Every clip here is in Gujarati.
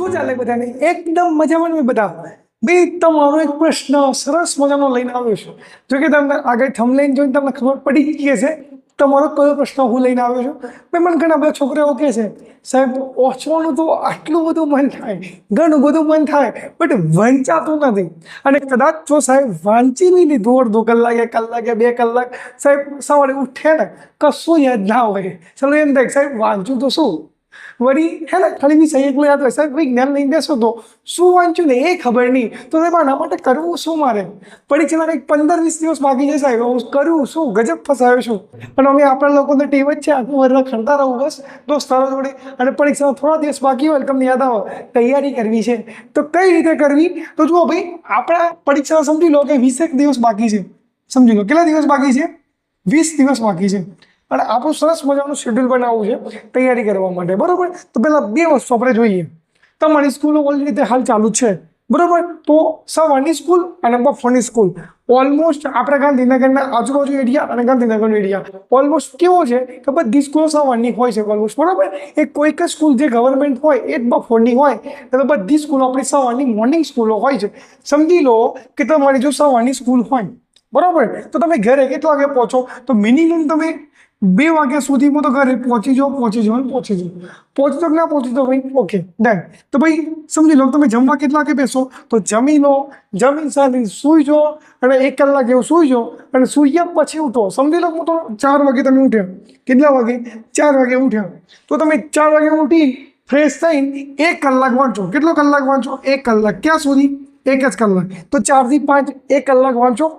શું ચાલે બધાને? એકદમ મજામાં ને બધા? બે તમારો એક પ્રશ્ન સરસ મજાનો લઈને આવ્યો છું. જો કે તમને આગળ થંબનેલ જોઈને તમને ખબર પડી જ ગઈ હશે તમારો કયો પ્રશ્ન હું લઈને આવ્યો છું. ભાઈ મને ઘણા બધા છોકરાઓ કહે છે સાહેબ વાંચવાનું તો આટલું બધું મન થાય, ઘણું બધું મન થાય, બટ વંચાતું નથી. અને કદાચ જો સાહેબ વાંચી નહીં લીધું અડધો કલાકે, કલાકે, 2 કલાક, સાહેબ સવારે ઉઠે ને કશું યાદ ના હોય. ચલો એમ થાય સાહેબ વાંચું તો શું, વળી હે ને ખાલી વિષય એકલો યાદ હોય, સાહેબ વિજ્ઞાન લઈને બેસો તો શું વાંચ્યું ને એ ખબર નહીં. તો સાહેબ આના માટે કરવું શું મારે? પરીક્ષાના કંઈક 15-20 દિવસ બાકી છે સાહેબ, હું કરું શું? ગજબ ફસાયો છું. અને અમે આપણા લોકોને ટેવ જ છે આખું વર્ષ ખણતા રહું બસ દોસ્તારો જોડે, અને પરીક્ષાના થોડા દિવસ બાકી હોય તમને યાદ આવે તૈયારી કરવી છે. તો કઈ રીતે કરવી? તો જુઓ ભાઈ, આપણા પરીક્ષા સમજી લો કે 20 દિવસ બાકી છે. સમજી લો કેટલા દિવસ બાકી છે? 20 દિવસ બાકી છે. અને આપણું સરસ મજાનું શેડ્યુલ બનાવવું છે તૈયારી કરવા માટે, બરોબર? તો પહેલાં 2 વસ્તુ આપણે જોઈએ. તમારી સ્કૂલો ઓલી રીતે હાલ ચાલુ છે, બરોબર? તો સવારની સ્કૂલ અને બપોરની સ્કૂલ ઓલમોસ્ટ આપણા ગાંધીનગરના આજુબાજુ એરિયા અને ગાંધીનગરનો એરિયા ઓલમોસ્ટ કેવો છે કે બધી સ્કૂલો સવારની હોય છે ઓલમોસ્ટ, બરોબર? એ કોઈક જ સ્કૂલ જે ગવર્મેન્ટ હોય એ જ બપોરની હોય, એટલે બધી સ્કૂલો આપણી સવારની મોર્નિંગ સ્કૂલો હોય છે. સમજી લો કે તમારી જો સવારની સ્કૂલ હોય, બરોબર, તો તમે ઘરે કેટલા વાગે પહોંચો? તો મિનિમમ તમે 2 વાગ્યા સુધીમાં તો ઘરે પહોંચી જાઓ. પહોંચી તો ના પહોંચી તો ભાઈ ઓકે ડન. તો ભાઈ સમજી લો તમે જમવા કેટલા વાગે બેસો? તો જમી લો, જમીન સાથે સૂઈ જાઓ અને 1 કલાક એવું સૂઈ જાઓ, અને સૂયા પછી ઉઠો. સમજી લો હું તો 4 વાગે તમે ઉઠ્યા. કેટલા વાગે? 4 વાગે ઉઠ્યા. તો તમે 4 વાગે ઉઠી ફ્રેશ થઈને 1 કલાક વાંચો. કેટલો કલાક વાંચો? 1 કલાક. ક્યાં સુધી? 1 જ કલાક. તો 4 થી 5 1 કલાક વાંચો.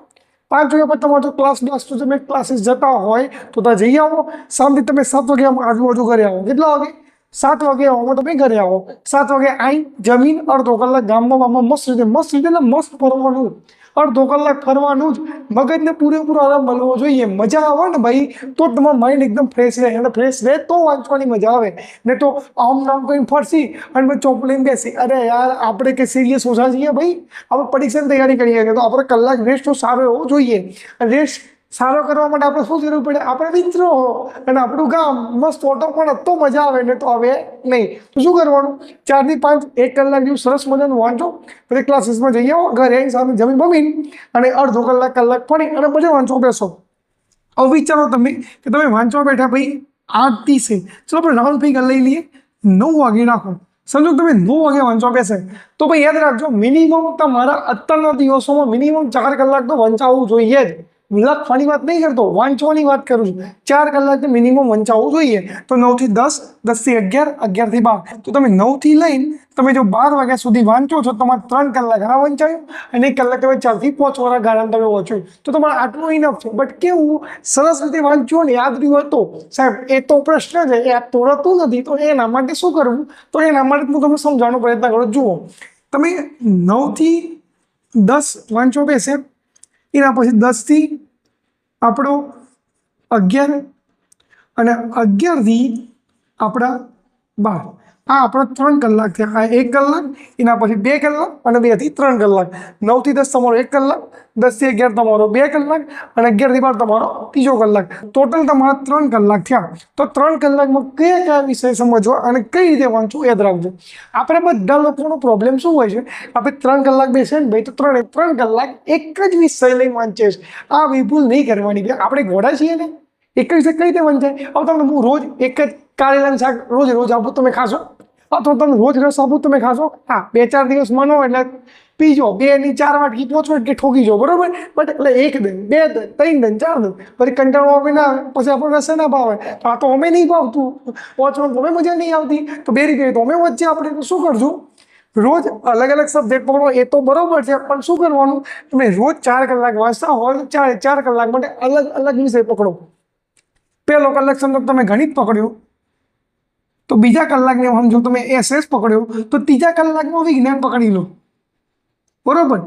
5 વાગ્યા પર તમારો ક્લાસ તો તમે ક્લાસીસ જતા હોય તો ત્યાં જઈ આવો. સાંજે તમે 7 વાગ્યા આજુબાજુ ઘરે આવો. કેટલા વાગે? 7 વાગે આવો તમે ઘરે આવો. 7 વાગે આવી જમીન અડધો કલાક ગામમાં મસ્ત રીતે મસ્ત ફરવાનું. અડધો કલાક ફરવાનું જ, મગજને પૂરેપૂરો આરામ મળવો જોઈએ. મજા આવે ને ભાઈ તો તમારું માઇન્ડ એકદમ ફ્રેશ રહે, અને ફ્રેશ રહે તો વાંચવાની મજા આવે. ને તો આમ નામ કરીને ફરસી અને ચોપ લઈને બેસી, અરે યાર આપણે કે સિરિયસ ઓછા છીએ ભાઈ, આપણે પરીક્ષાની તૈયારી કરીએ તો આપણે કલાક રેસ્ટ તો સારો એવો જોઈએ. રેસ્ટ સારો કરવા માટે આપણે શું કરવું પડે? આપણે મિત્રો અને આપણું ગામ મસ્ત ઓટો પણ તો મજા આવે ને તો હવે નહીં. તો શું કરવાનું? 4 થી 5 1 કલાક જેવું સરસ મજાનું વાંચો. પછી ક્લાસીસમાં જઈ આવો, ઘરે આવી સાથે જમીન બમીન અને અડધો કલાક પડી અને પછી વાંચો બેસો. હવે વિચારો તમે કે તમે વાંચવા બેઠા ભાઈ 8:30, ચલો આપણે રાઉન્ડ ફિગર લઈ લઈએ, 9 વાગે નાખો. સમજો તમે 9 વાગે વાંચવા બેસે તો ભાઈ યાદ રાખજો મિનિમમ તમારા અત્યારના દિવસોમાં મિનિમમ 4 કલાક તો વંચાવવું જોઈએ જ. લખવાની વાત નહીં કરતો, વાંચવાની વાત કરું છું. 4 કલાક મિનિમમ વંચાવવું જોઈએ. તો 9 થી 10, 10 થી 11, 11 થી 12. તો તમે 9 થી લઈને તમે જો 12 વાગ્યા સુધી વાંચો છો, તમારે 3 કલાક આ વંચાયું અને 1 કલાક તમે 4 થી 5 વાળા ગાળામાં તમે વાંચ્યું, તો તમારે આટલું ઇનફ છે. બટ કેવું સરસ રીતે વાંચ્યું ને યાદ રહ્યું હતું સાહેબ, એ તો પ્રશ્ન છે, યાદ તો રહેતું નથી. તો એના માટે શું કરવું? તો એના માટે હું તમને સમજાવવાનો પ્રયત્ન કરું. જુઓ, તમે 9 થી 10 વાંચો બેસે, એના પછી 10 થી આપણો 11 અને 11 થી આપણા 12. આ આપણા 3 કલાક થયા. આ 1 કલાક, એના પછી 2 કલાક અને 2 થી 3 કલાક. 9 થી 10 તમારો 1 કલાક, 10 થી 11 તમારો 2 કલાક અને 11 થી 12 તમારો 3જો કલાક. ટોટલ તમારા 3 કલાક થયા. તો 3 કલાકમાં કયા વિષય સમજવા અને કઈ રીતે વાંચવું યાદ રાખજો. આપણે બધા લોકોનો પ્રોબ્લેમ શું હોય છે? આપણે 3 કલાક બેસે ને ભાઈ તો 3 કલાક એક જ વિષય લઈને વાંચીએ છીએ. આ વિભૂલ નહીં કરવાની. આપણે ઘોડા છીએ ને, એક જ વિષય કઈ રીતે વંચાય? હવે તમને હું રોજ એક જ કારેલાનું શાક રોજ આપું તમે ખાશો, અથવા તમે રોજ રસ આપું તમે ખાશો? હા, 2-4 દિવસ મનો એટલે પીજો, 2 ની 4 વાટકી 5 વાટકી ઠોકી જો, બરોબર? બટ એટલે 1 દન 2 દન 3 દન 4 દન પછી કંટાળો આવે ના, પછી આપણને રસ ના ભાવે. તો આ તો અમે નહીં ભાવતું, વાંચવાનું તમે મજા નહીં આવતી, તો 2 રીતે તો અમે વચ્ચે આપણે શું કરશું? રોજ અલગ અલગ સબ્જેક્ટ પકડો એ તો બરોબર છે, પણ શું કરવાનું? તમે રોજ 4 કલાક વાંચતા હોય તો 4 કલાક માટે અલગ અલગ વિષય પકડો. પહેલો કલાક સમજો તમે ગણિત પકડ્યું, તો બીજા કલાકને સમજો તમે SS પકડ્યો, તો ત્રીજા કલાકમાં વિજ્ઞાન પકડી લો, બરોબર?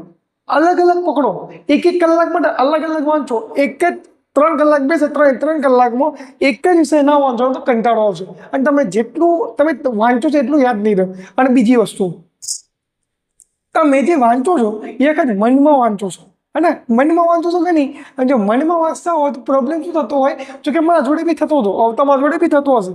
અલગ અલગ પકડો, 1-1 કલાક માટે અલગ અલગ વાંચો. એક જ 3 કલાક બેસે, 3 કલાકમાં એક જ વિષય ના વાંચો તો કંટાળો આવશે, અને તમે જેટલું તમે વાંચો છો એટલું યાદ નહીં રહે. અને બીજી વસ્તુ, તમે જે વાંચો છો એ એક જ મનમાં વાંચો છો, અને મનમાં વાંચો છો કે નહીં? અને જો મનમાં વાંચતા હોય તો પ્રોબ્લેમ શું થતો હોય? જો કે મારા જોડે બી થતો હતો, તમારા જોડે બી થતો હશે.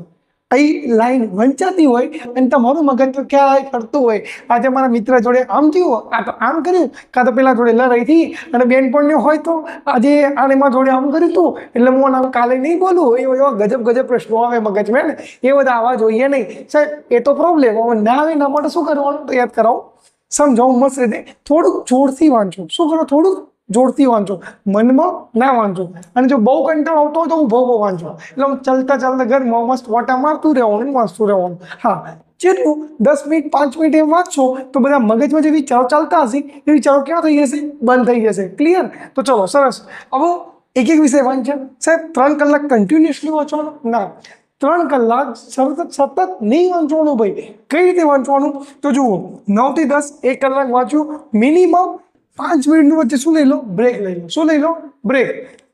કઈ લાઈન વંચાતી હોય અને તમારું મગજ તો ક્યાં કરતું હોય, આજે મારા મિત્ર જોડે આમ થયું, આ તો આમ કર્યું, કાં તો પેલા જોડે લડાઈ થઈ અને બેનપણીઓ હોય તો આજે આને મારા જોડે આમ કર્યું હતું એટલે હું આમ કાલે નહીં બોલું, એવા ગજબ પ્રશ્નો આવે મગજમાં ને, એ બધા આવવા જોઈએ નહીં સાહેબ. એ તો પ્રોબ્લેમ હવે ના આવે એના માટે શું કરવાનું તો યાદ કરાવો, સમજાવું મસ્ત રીતે. થોડુંક જોરથી વાંચો. શું કરો? થોડુંક જોરથી વાંચો, મનમાં ના વાંચો. અને જો બહુ કંટાળો આવતો હોય તો ઊભો વાંચો. એટલે ચાલતા ઘરમાં મસ્ત વાટા મારતું રહેવાનું, વાંચતું રહેવાનું. હા, જેટલું 10 મિનિટ 5 મિનિટ એમ વાંચશો તો બધા મગજમાં જે વિચારો ચાલતા હશે એ વિચારો ક્યાં થઈ જશે? બંધ થઈ જશે. ક્લિયર? તો ચલો સરસ. હવે એક વિષય વાંચ્યા સાહેબ. 3 કલાક કન્ટિન્યુઅસલી વાંચવાનું? ના, 3 કલાક સતત નહીં વાંચવાનું ભાઈ. કઈ રીતે વાંચવાનું? તો જુઓ, 9 થી 10 1 કલાક વાંચ્યું, મિનિમમ 5 મિનિટનું વચ્ચે શું લઈ લો? બ્રેક લઈ લો. શું લઈ લો? બ્રેક.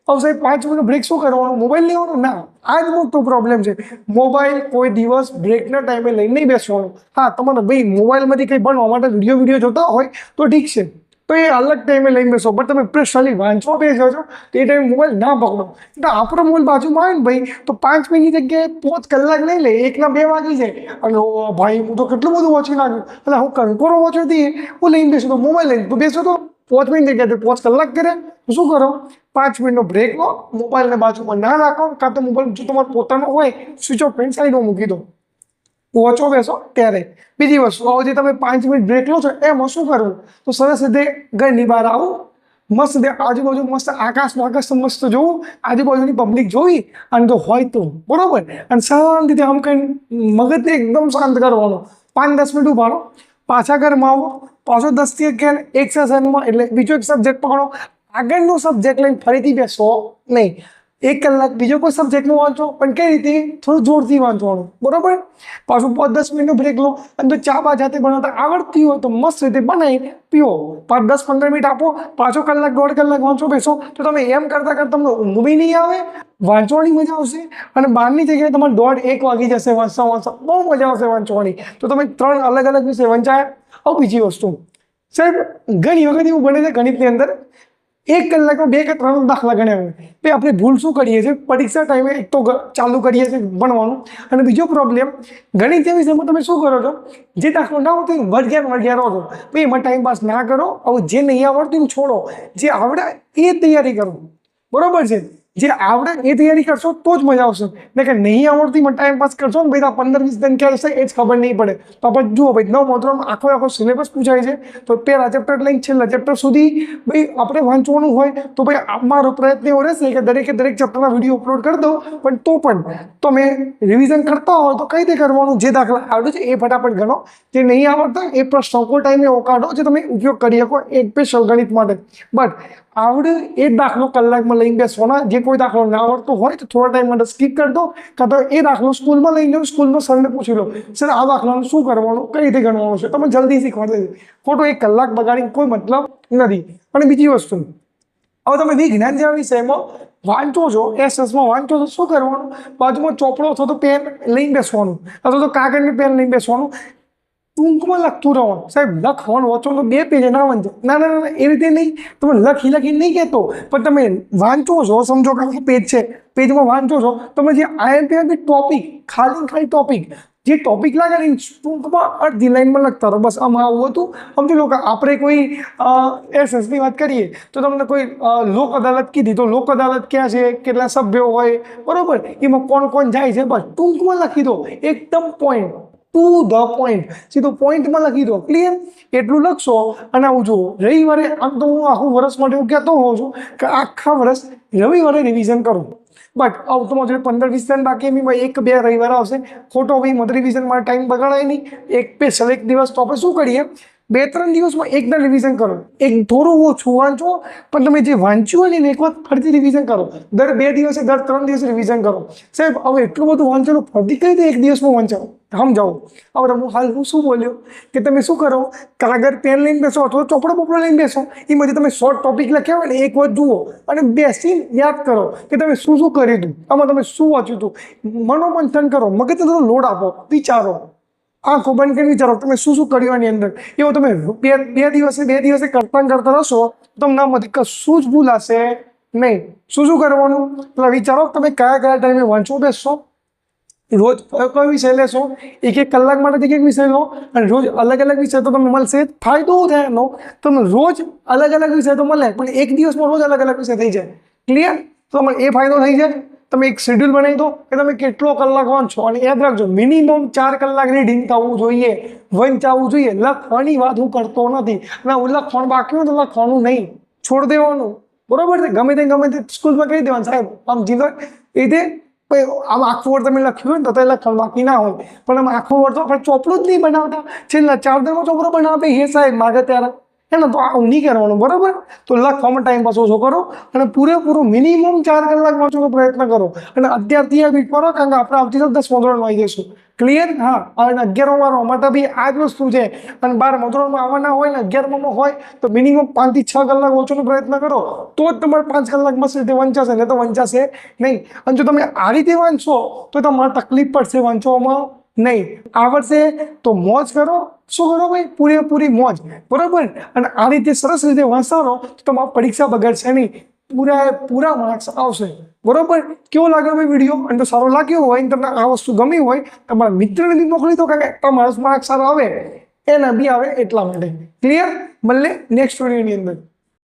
હવે સાહેબ 5 મિનિટનો બ્રેક શું કરવાનું? મોબાઈલ લેવાનો? ના, આ જ મોટો પ્રોબ્લેમ છે. મોબાઈલ કોઈ દિવસ બ્રેકના ટાઈમે લઈને નહીં બેસવાનું. હા, તમારે ભાઈ મોબાઈલમાંથી કંઈ ભણવા માટે વિડીયો જોતા હોય તો ઠીક છે, તો એ અલગ ટાઈમે લઈને બેસો. પણ તમે પ્રેશરલી વાંચવા બેસો છો તો એ ટાઈમે મોબાઈલ ના પકડો. એટલે આપણો મોબાઈલ બાજુમાં આવે ને ભાઈ તો 5 મિનિટની જગ્યાએ 5 કલાક લઈ લે, 1 ના 2 વાગી જાય. અને ભાઈ હું તો કેટલું બધું વાંચી નાખ્યું, એટલે હું કંકોરો વાંચો હતી હું લઈને બેસો તો મોબાઈલ લઈને બેસો તો 5 મિનિટ જગ્યાએ 5 કલાક કરે. શું કરો? 5 મિનિટનો બ્રેક લો, મોબાઈલને બાજુમાં ના રાખો, કાં તો મોબાઈલ જો તમારો પોતાનો હોય સ્વિચ ઓફ કરીને સાઈડમાં મૂકી દો, વાંચો બેસો ત્યારે. બીજી વસ્તુ, હવે જે તમે 5 મિનિટ બ્રેક લો છો એમાં શું કરવું? તો સરસ રીતે ઘરની બહાર આવો, મસ્ત રીતે આજુબાજુ મસ્ત આકાશ મસ્ત જોવું, આજુબાજુની પબ્લિક જોઈ અને જો હોય તો બરોબર, અને શાંતિથી આમ કંઈ મગજને એકદમ શાંત કરવાનો. 5-10 મિનિટ ઉભા રહો, પાછા ઘરમાં આવો, પાછો 10 થી 11 એક સેશનમાં એટલે બીજો એક સબ્જેક્ટ પકડો, આગળનો સબ્જેક્ટ લઈને ફરીથી બેસો નહીં. 1 કલાક બીજો કોઈ સબ્જેક્ટનું વાંચો, પણ કઈ રીતે? થોડું જોરથી વાંચવાનું, બરોબર. પાછું 5-10 મિનિટનો બ્રેક લો, અને જો ચા બા જાતે બનાવતા આવડતી હોય તો મસ્ત રીતે બનાવી પીઓ. 5-10-15 મિનિટ આપો, પાછો કલાક 1.5 કલાક વાંચો બેસો, તો તમે એમ કરતાં તમને ઊંઘ બી નહીં આવે, વાંચવાની મજા આવશે, અને બહારની જગ્યાએ તમારે 1:30 વાગી જશે વાંચતા. બહુ મજા આવશે વાંચવાની. તો તમે 3 અલગ વિષય વંચાયા. હવે બીજી વસ્તુ સાહેબ, ઘણી વખત એવું બને છે ગણિતની અંદર 1 કલાકમાં 2 કે 3 દાખલા ગણ્યા હોય. ભાઈ આપણે ભૂલ શું કરીએ છીએ? પરીક્ષા ટાઈમે એક તો ચાલુ કરીએ છીએ ભણવાનું, અને બીજો પ્રોબ્લેમ ગણિત વિષયમાં તમે શું કરો છો? જે દાખલો ના આવડતો વળગ્યા રહો છો. ભાઈ એમાં ટાઈમ પાસ ના કરો. હવે જે નહીં આવડતું છોડો, જે આવડે એ તૈયારી કરો, બરોબર છે. જે આવડે એ તૈયારી કરશો તો જ મજા આવશે. ને કે નહીં આવડતી ટાઈમ પાસ કરશો ને ભાઈ 15-20 દિન ક્યાં જશે એ જ ખબર નહીં પડે. તો આપણે જુઓ ભાઈ 9મા ધોરણમાં આખો સિલેબસ પૂછાય છે, તો પહેલા ચેપ્ટર લઈને છેલ્લા ચેપ્ટર સુધી ભાઈ આપણે વાંચવાનું હોય. તો ભાઈ મારો પ્રયત્ન એવો રહેશે કે દરેક ચેપ્ટરના વિડીયો અપલોડ કરી દો, પણ તો પણ તમે રિવિઝન કરતા હોય તો કઈ રીતે કરવાનું? જે દાખલા આવડે છે એ ફટાફટ ગણો, જે નહીં આવડતા એ પ્રશ્નો કોઈ ટાઈમે એવો કાઢો જે તમે ઉપયોગ કરી શકો એક સ્પેશિયલ ગણિત માટે. બટ આવડે એ દાખલો કલાકમાં લઈને બેસવાના. જે કોઈ દાખલો ના આવડતો હોય તો થોડા ટાઈમ માટે સ્કીપ કરી દો, કાં તો એ દાખલો સ્કૂલમાં લઈને જાઓ, સ્કૂલમાં સરને પૂછી લો, સર આ દાખલાનું શું કરવાનું, કઈ રીતે ગણવાનું છે, તમે જલ્દી શીખવાડી દેજો. ખોટો 1 કલાક બગાડીને કોઈ મતલબ નથી. અને બીજી વસ્તુ, હવે તમે વિજ્ઞાન જેવા વિષયમાં વાંચો છો, એસએસમાં વાંચો છો, શું કરવાનું? બાજુમાં ચોપડો અથવા તો પેન લઈને બેસવાનું, અથવા તો કાગળની પેન લઈને બેસવાનું, ટૂંકમાં લખતું રહેવાનું. સાહેબ લખવાનું વાંચો તો 2 પેજ ના વાંચો. ના એ રીતે નહીં. તમે લખી નહીં કહેતો, પણ તમે વાંચો છો, સમજો કે પેજ છે, પેજમાં વાંચો છો, તમે જે આઈએમપી ટોપિક ખાલી ટોપિક જે ટોપિક લાગે ને ટૂંકમાં અડધી લાઈનમાં લખતા રહો. બસ આમાં આવું હતું. સમજી લો કે આપણે કોઈ એસએસની વાત કરીએ તો તમને કોઈ લોક અદાલત કીધી, તો લોક અદાલત ક્યાં છે, કેટલા સભ્યો હોય, બરોબર, એમાં કોણ જાય છે, બસ ટૂંકમાં લખી દો. એકદમ પોઈન્ટ ટુ ધ પોઈન્ટ, સીધો પોઈન્ટમાં લખી દો. ક્લિયર? એટલું લખશો. અને આવું જુઓ, રવિવારે આમ તો હું આખું વર્ષ માટે હું કહેતો હોઉં છું કે આખા વર્ષ રવિવારે રિવિઝન કરું. બટ આવતું 15-20 દિન બાકી એમ 1-2 રવિવાર આવશે. ખોટો ભાઈ મત રિવિઝન માટે ટાઈમ બગાડાય નહીં. એક દિવસ તો આપણે શું કરીએ, 2-3 દિવસમાં એકદમ રિવિઝન કરો. એક થોડું ઓછું વાંચો, પણ તમે જે વાંચ્યું હોય ને એક વખત ફરીથી રિવિઝન કરો. દર 2 દિવસે, દર 3 દિવસે રિવિઝન કરો. સાહેબ હવે એટલું બધું વાંચવાનું ફરીથી કઈ રીતે 1 દિવસમાં વાંચાવો? સમજાવો. હવે હું શું બોલ્યો કે તમે શું કરો? કાગળ પેન લઈને બેસો અથવા ચોપડો લઈને બેસો, એમાંથી તમે શોર્ટ ટોપિક લખ્યા હોય ને એક વખત જુઓ અને બેસીને યાદ કરો કે તમે શું કર્યું હતું, આમાં તમે શું વાંચ્યું હતું. મનોમંથન કરો, મગજને લોડ આપો, વિચારો, આંખો બંધ કરીને વિચારો તમે શું કર્યું આની અંદર. એવું તમે બે દિવસે કરતા રહેશો તમને આમાંથી કશું જ ભૂલાશે નહીં. શું કરવાનું? પેલા વિચારો તમે કયા ટાઈમે વાંચવું બેસશો, રોજ કયો કયો વિષય લેશો, એક એક કલાક માટે એક એક વિષય લો અને રોજ અલગ અલગ વિષય તો તમને મળશે. ફાયદો શું થાય એનો, તમને રોજ અલગ અલગ વિષય તો મળે પણ એક દિવસમાં રોજ અલગ અલગ વિષય થઈ જાય. ક્લિયર? તો તમને એ ફાયદો થઈ જાય. તમે એક શેડ્યુલ બનાવી દો કે તમે કેટલો કલાક વાંચો અને યાદ રાખજો મિનિમમ 4 કલાક રીડિંગ થવું જોઈએ, વંચાવવું જોઈએ. લખવાની વાત હું કરતો નથી અને હું લખવાનું બાકી હોય તો લખવાનું નહીં, છોડ દેવાનું. બરોબર છે? ગમે તે સ્કૂલમાં કહી દેવાનું સાહેબ આમ જીવન એ રીતે આમ આખું વર્ષ તમે લખ્યું હોય ને તો લખવાનું બાકી ના હોય, પણ આમ આખું વર્ષ આપણે ચોપડું જ નહીં બનાવતા, છેલ્લા 4 દિવસમાં ચોપડો બનાવે એ સાહેબ માગે ત્યારે એને તો આવું નહીં કરવાનું. બરાબર? તો લખવામાં ટાઈમ પાસ ઓછો કરો અને પૂરેપૂરો મિનિમમ 4 કલાક વાંચવાનો પ્રયત્ન કરો અને અત્યારથી આ બીટ કરો કારણ કે આપણે આવતીકાલ 10 ધોરણમાં આવી જઈશું. ક્લિયર? હા. અને 11મા વાળો માટે બી આ જ વસ્તુ છે અને 12મા ધોરણમાં આવવાના હોય ને 11મામાં હોય તો મિનિમમ 5 થી 6 કલાક વાંચવાનો પ્રયત્ન કરો તો જ તમારે 5 કલાકમાં રીતે વંચાશે, નહીં તો વંચાશે નહીં. અને જો તમે આ રીતે વાંચશો તો તમારે તકલીફ પડશે વાંચવામાં નહીં. આવડશે તો મોજ કરો. શું કરો ભાઈ? પૂરેપૂરી મોજ. બરોબર? અને આ રીતે સરસ રીતે વાંચતા રહો તો તમારી પરીક્ષા બગડશે નહીં, પૂરા માર્ક્સ આવશે. બરોબર? કેવો લાગ્યો ભાઈ વિડીયો? અને જો સારો લાગ્યો હોય અને તમને આ વસ્તુ ગમી હોય તમારા મિત્રને બી મોકલી દો કારણ કે તમારા માર્ક્સ સારા આવે એના બી આવે એટલા માટે. ક્લિયર? મળે નેક્સ્ટ વિડીયોની અંદર.